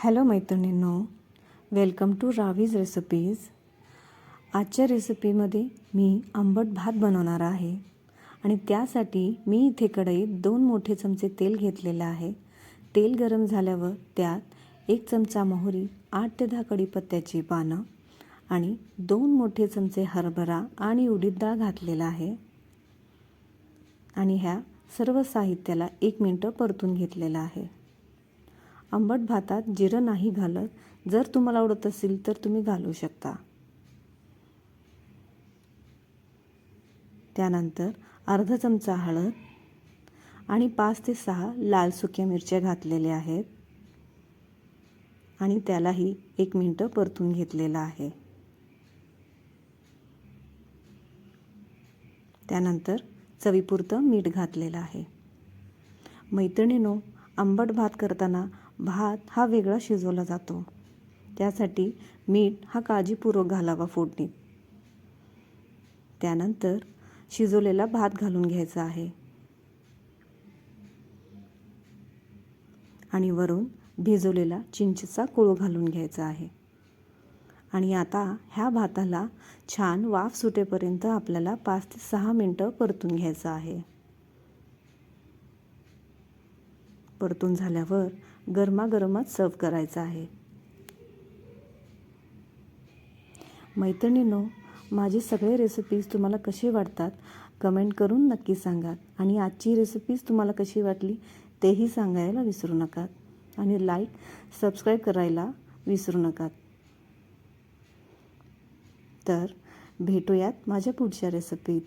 Hello मैत्रिणींनो, welcome to Ravis recipes. आजच्या रेसिपीमध्ये मी आंबट भात बनवणार आहे आणि त्यासाठी मी इथे कढईत 2 मोठे चमचे तेल घेतलेलं आहे. तेल गरम झाल्यावर त्यात 1 चमचा मोहरी, 8 ते 10 कढीपत्त्याची पानं आणि 2 मोठे चमचे हरभरा आणि उडीद डाळ घातलेला आहे आणि ह्या सर्व साहित्याला 1 मिनिट परतून घेतलेलं आहे. आंबट भातात जिरं नाही घालत, जर तुम्हाला आवडत असेल तर तुम्ही घालू शकता. त्यानंतर अर्धा चमचा हळद आणि 5 ते 6 लाल सुक्या मिरच्या घातलेल्या आहेत आणि त्यालाही 1 मिनिट परतून घेतलेला आहे. त्यानंतर चवीपुरतं मीठ घातलेलं आहे. मैत्रिणींनो, आंबट भात करताना भात हा वेगळा शिजवला जातो, त्यासाठी मीठ हा काळजीपूर्वक घालावा फोडणीत. त्यानंतर शिजवलेला भात घालून घ्यायचा आहे आणि वरून भिजवलेला चिंचेचा कोळ घालून घ्यायचा आहे आणि आता ह्या भाताला छान वाफ सुटेपर्यंत आपल्याला 5 ते 6 मिनिटं परतून घ्यायचं आहे. परतून झाल्यावर गरमागरमच सर्व करायचं आहे. मैत्रिणींनो, माझे सगळे रेसिपीज तुम्हाला कसे वाटतात कमेंट करून नक्की सांगा आणि आजची रेसिपीज तुम्हाला कशी वाटली तेही सांगायला विसरू नका आणि लाईक सबस्क्राईब करायला विसरू नका. तर भेटूयात माझ्या पुढच्या रेसिपीत.